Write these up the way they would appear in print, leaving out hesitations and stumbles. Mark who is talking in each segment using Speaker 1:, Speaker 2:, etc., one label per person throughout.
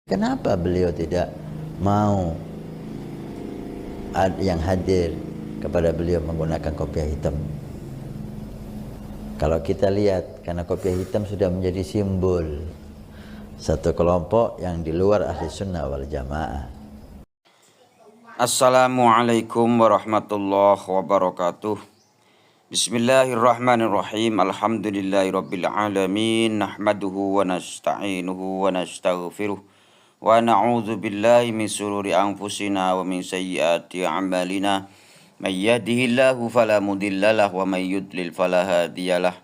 Speaker 1: Kenapa beliau tidak mau yang hadir kepada beliau menggunakan kopiah hitam? Kalau kita lihat, karena kopiah hitam sudah menjadi simbol satu kelompok yang di luar ahli sunnah wal jamaah.
Speaker 2: Assalamualaikum warahmatullahi wabarakatuh. Bismillahirrahmanirrahim. Alhamdulillahirabbil alamin. Nahmaduhu wa nasta'inuhu wa nastaghfiruh. Wa na'udzu billahi min shururi anfusina wa min sayyiati a'malina. May yahdihillahu fala mudhillalah wa may yudlil fala hadiyalah.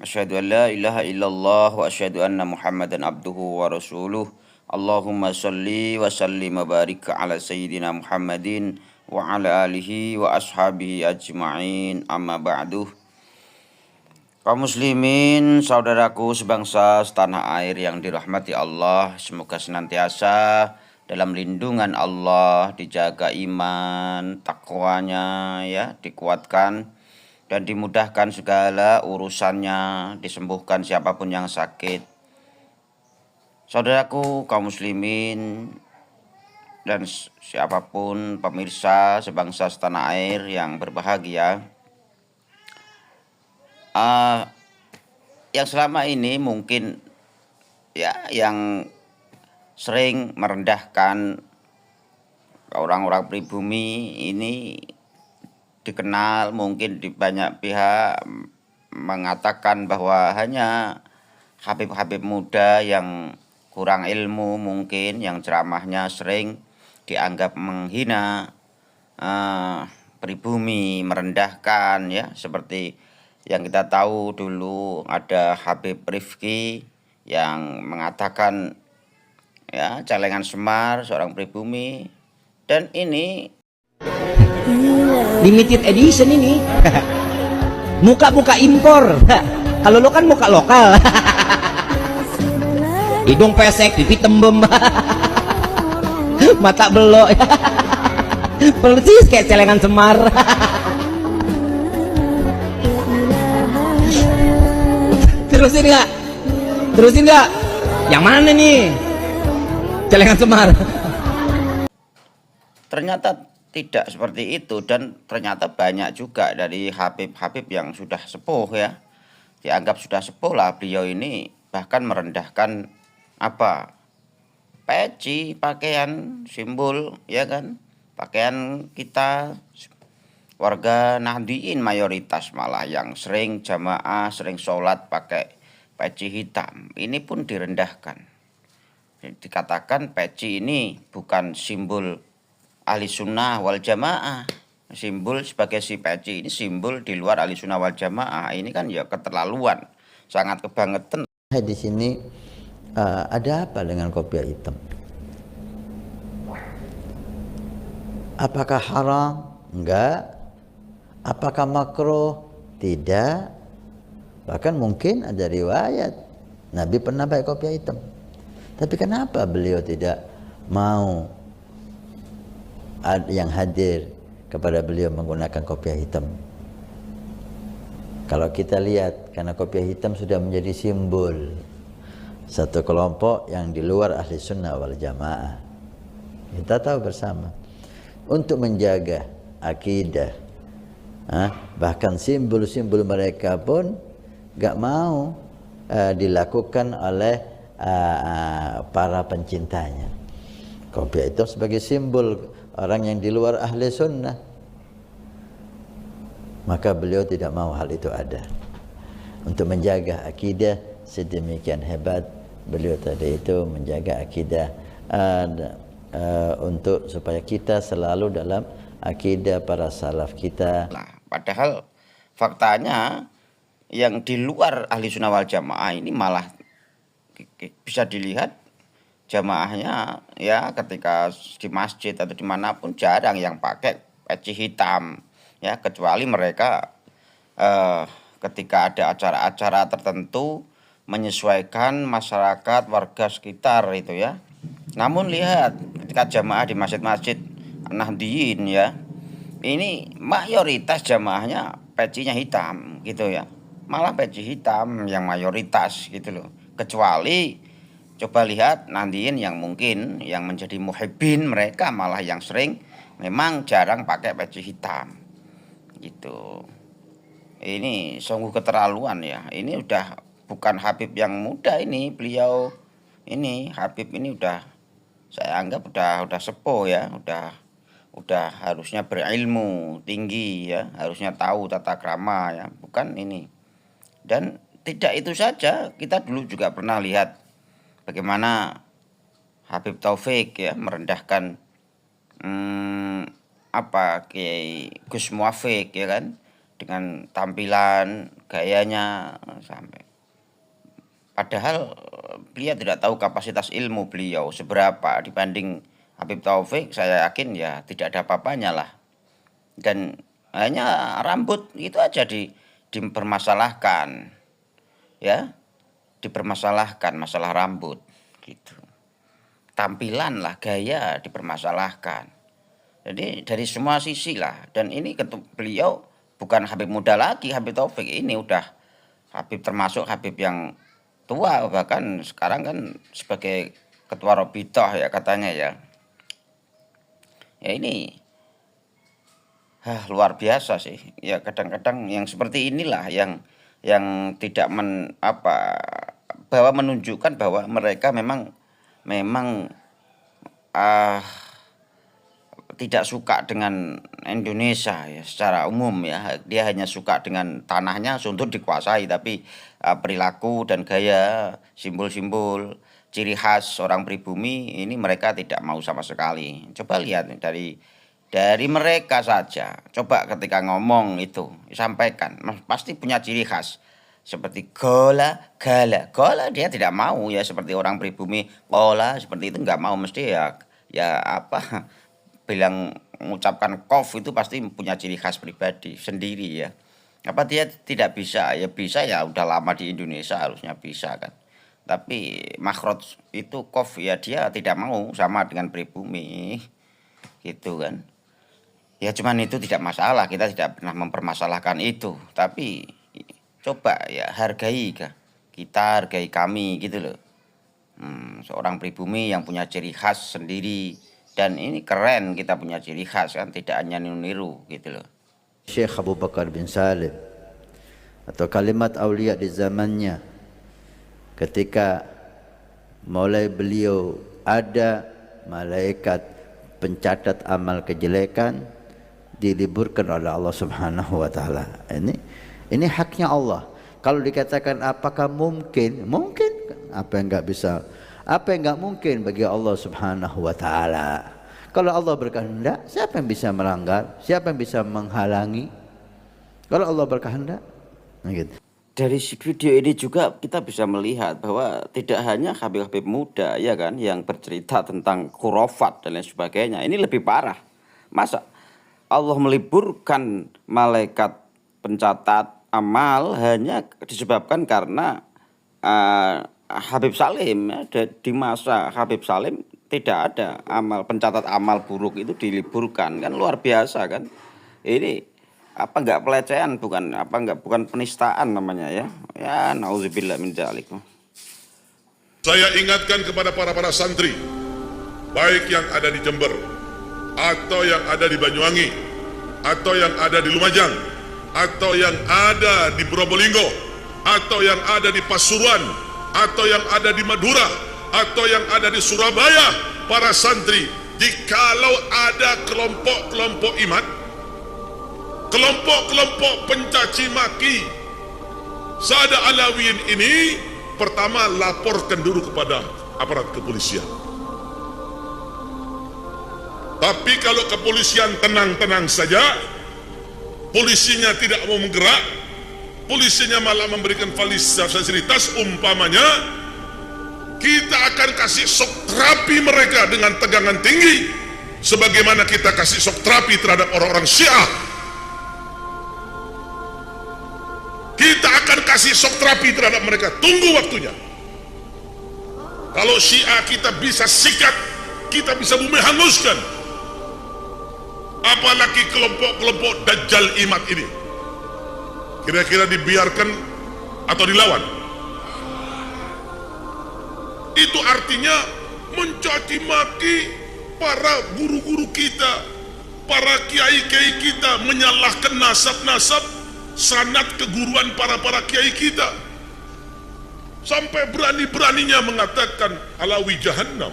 Speaker 2: Asyhadu an la ilaha illallah wa asyhadu anna Muhammadan abduhu wa rasuluh. Allahumma sholli wa sallim wa barik ala sayyidina Muhammadin wa ala alihi wa ashabihi ajma'in, amma ba'du. Kaum muslimin, saudaraku sebangsa setanah air yang dirahmati Allah, semoga senantiasa dalam lindungan Allah, dijaga iman, takwanya ya, dikuatkan dan dimudahkan segala urusannya, disembuhkan siapapun yang sakit. Saudaraku kaum muslimin dan siapapun pemirsa sebangsa setanah air yang berbahagia, yang selama ini mungkin ya yang sering merendahkan orang-orang pribumi ini dikenal mungkin di banyak pihak mengatakan bahwa hanya habib-habib muda yang kurang ilmu, mungkin yang ceramahnya sering dianggap menghina pribumi, merendahkan ya, seperti yang kita tahu dulu ada Habib Rifki yang mengatakan ya celengan Semar seorang pribumi, dan ini
Speaker 3: limited edition ini. Muka-muka impor. Kalau lo kan muka lokal. Hidung pesek, pipi tembem. Mata belok. Persis kayak celengan Semar. Terusin nggak? Yang mana nih? Celengan Semar.
Speaker 2: ternyata tidak seperti itu, dan ternyata banyak juga dari habib-habib yang sudah sepuh ya, dianggap sudah sepuh lah beliau ini, bahkan merendahkan apa peci, pakaian simbol ya kan, pakaian kita warga Nahdliyin mayoritas malah yang sering jamaah, sering sholat pakai peci hitam, ini pun direndahkan. Dikatakan peci ini bukan simbol ahli sunnah wal jamaah, simbol sebagai si peci ini simbol di luar ahli sunnah wal jamaah. Ini kan ya keterlaluan, sangat kebangetan.
Speaker 1: Di sini ada apa dengan kopiah hitam? Apakah haram? Enggak. Apakah makruh? Tidak. Bahkan mungkin ada riwayat Nabi pernah pakai kopiah hitam. Tapi kenapa beliau tidak mau yang hadir kepada beliau menggunakan kopiah hitam? Kalau kita lihat, karena kopiah hitam sudah menjadi simbol satu kelompok yang di luar ahli sunnah wal jamaah. Kita tahu bersama, untuk menjaga akidah, bahkan simbol-simbol mereka pun gak mau dilakukan oleh para pencintanya. Kopiah hitam sebagai simbol orang yang di luar ahli sunnah, maka beliau tidak mau hal itu ada. Untuk menjaga akidah sedemikian hebat beliau tadi itu, menjaga akidah untuk supaya kita selalu dalam akidah para salaf kita.
Speaker 2: Nah, padahal faktanya yang di luar ahli sunnah wal jamaah ini malah bisa dilihat jamaahnya ya, ketika di masjid atau dimanapun jarang yang pakai peci hitam ya, kecuali mereka ketika ada acara-acara tertentu menyesuaikan masyarakat warga sekitar itu ya. Namun lihat ketika jamaah di masjid-masjid Nahdliyin ya, ini mayoritas jamaahnya pecinya hitam gitu ya, malah peci hitam yang mayoritas gitu loh, kecuali Coba lihat nantiin yang mungkin yang menjadi muhibbin mereka malah yang sering memang jarang pakai peci hitam gitu. Ini sungguh keterlaluan ya. Ini udah bukan Habib yang muda ini, beliau ini Habib ini udah saya anggap udah sepuh ya, udah harusnya berilmu tinggi ya, harusnya tahu tata krama ya, bukan ini. Dan tidak itu saja, kita dulu juga pernah lihat bagaimana Habib Taufik ya merendahkan Kiai Gus Muafik ya kan, dengan tampilan gayanya sampai padahal beliau tidak tahu kapasitas ilmu beliau seberapa dibanding Habib Taufik. Saya yakin ya tidak ada apa-apanya lah, dan hanya rambut itu aja dipermasalahkan ya, dipermasalahkan masalah rambut gitu. Tampilan lah, gaya dipermasalahkan. Jadi dari semua sisi lah. Dan ini beliau bukan Habib muda lagi, Habib Taufik ini udah Habib, termasuk Habib yang tua, bahkan sekarang kan sebagai ketua Robitoh ya katanya ya. Ya ini luar biasa sih. Ya kadang-kadang yang seperti inilah yang tidak bahwa menunjukkan bahwa mereka memang tidak suka dengan Indonesia ya secara umum ya. Dia hanya suka dengan tanahnya untuk dikuasai, tapi perilaku dan gaya, simbol-simbol, ciri khas orang pribumi ini mereka tidak mau sama sekali. Coba lihat dari mereka saja. Coba ketika ngomong itu sampaikan, pasti punya ciri khas. Seperti gola dia tidak mau ya seperti orang pribumi gola seperti itu, nggak mau, mesti bilang mengucapkan kof itu pasti punya ciri khas pribadi sendiri ya. Apa dia tidak bisa? Ya bisa ya, udah lama di Indonesia harusnya bisa kan. Tapi makhraj itu kof ya dia tidak mau sama dengan pribumi gitu kan. Ya cuman itu tidak masalah, kita tidak pernah mempermasalahkan itu, tapi coba ya kita hargai kami gitu loh. Seorang pribumi yang punya ciri khas sendiri, dan ini keren kita punya ciri khas kan, tidak hanya niru gitu loh.
Speaker 1: Syekh Abu Bakar bin Salim atau kalimat aulia di zamannya, ketika mulai beliau ada malaikat pencatat amal kejelekan diliburkan oleh Allah Subhanahu wa taala. Ini haknya Allah. Kalau dikatakan apakah mungkin? Mungkin. Apa yang enggak bisa? Apa yang enggak mungkin bagi Allah Subhanahu wa taala? Kalau Allah berkehendak, siapa yang bisa melanggar? Siapa yang bisa menghalangi? Kalau Allah berkehendak, gitu.
Speaker 2: Dari video ini juga kita bisa melihat bahwa tidak hanya Habib-habib muda ya kan yang bercerita tentang khurafat dan lain sebagainya. Ini lebih parah. Masa Allah meliburkan malaikat pencatat amal hanya disebabkan karena Habib Salim ya, di masa Habib Salim tidak ada pencatat amal buruk itu diliburkan, kan luar biasa kan. Ini enggak pelecehan, bukan penistaan namanya ya. Ya nauzubillah min dzalik.
Speaker 4: Saya ingatkan kepada para santri, baik yang ada di Jember atau yang ada di Banyuwangi atau yang ada di Lumajang atau yang ada di Probolinggo atau yang ada di Pasuruan atau yang ada di Madura atau yang ada di Surabaya, para santri, jikalau ada kelompok-kelompok iman, kelompok-kelompok pencaci maki Sada Alawiyin ini, pertama laporkan dulu kepada aparat kepolisian. Tapi kalau kepolisian tenang-tenang saja, polisinya tidak mau menggerak, polisinya malah memberikan fasilitas, umpamanya kita akan kasih shock terapi mereka dengan tegangan tinggi, sebagaimana kita kasih shock terapi terhadap orang-orang Syiah. Kita akan kasih shock terapi terhadap mereka, tunggu waktunya. Kalau Syiah kita bisa sikat, kita bisa bumi hanguskan, apalagi kelompok-kelompok Dajjal Imat ini. Kira-kira dibiarkan atau dilawan? Itu artinya mencaci maki para guru-guru kita, para kiai-kiai kita, menyalahkan nasab-nasab sanad keguruan para kiai kita, sampai berani-beraninya mengatakan alawi jahannam,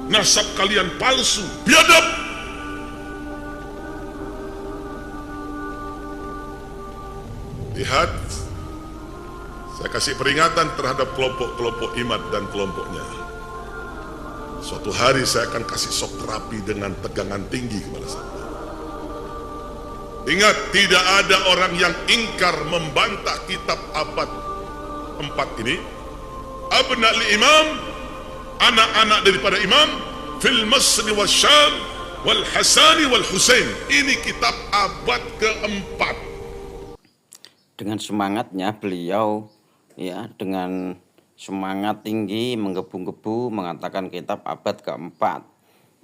Speaker 4: nasab kalian palsu, biadab. Lihat, saya kasih peringatan terhadap kelompok-kelompok Imad dan kelompoknya. Suatu hari saya akan kasih shock terapi dengan tegangan tinggi kepada saya. Ingat, tidak ada orang yang ingkar membantah kitab abad 4 ini. Abna li imam, anak-anak daripada imam, fil Masri wa Syam, wal Hasani wal Husain. Ini kitab abad keempat.
Speaker 2: Dengan semangatnya beliau, ya, dengan semangat tinggi menggebu-gebu mengatakan kitab abad keempat,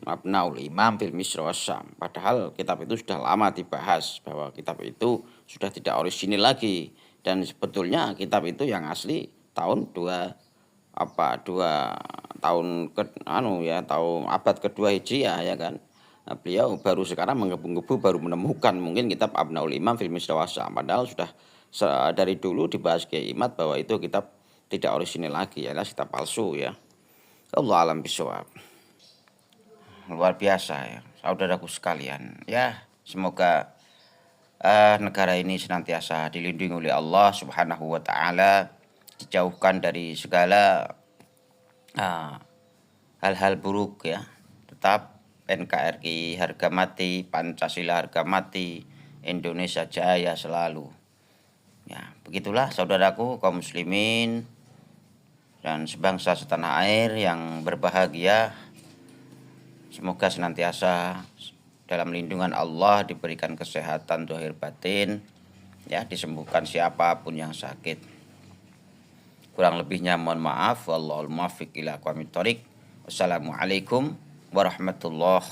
Speaker 2: Mabnaul Imam fil Misr wa Syam. Padahal kitab itu sudah lama dibahas bahwa kitab itu sudah tidak orisinil lagi, dan sebetulnya kitab itu yang asli tahun tahun abad kedua Hijriah, ya kan. Nah, beliau baru sekarang menggebu-gebu baru menemukan mungkin kitab Abnaul Imam fil Misr wa Syam, padahal sudah dari dulu dibahas Kiai Imad bahwa itu kitab tidak orisinil lagi, adalah kitab palsu, ya. Allah alam bisawab. Luar biasa, ya, saudaraku sekalian. Ya, semoga negara ini senantiasa dilindungi oleh Allah Subhanahu wa taala, dijauhkan dari segala hal-hal buruk, ya. Tetap NKRI harga mati, Pancasila harga mati, Indonesia jaya selalu. Ya, begitulah saudaraku kaum muslimin dan sebangsa setanah air yang berbahagia. Semoga senantiasa dalam lindungan Allah, diberikan kesehatan zahir batin, ya, disembuhkan siapapun yang sakit. Kurang lebihnya mohon maaf. Wallahul muwaffiq ila aqwamit thoriq. Wassalamualaikum warahmatullahi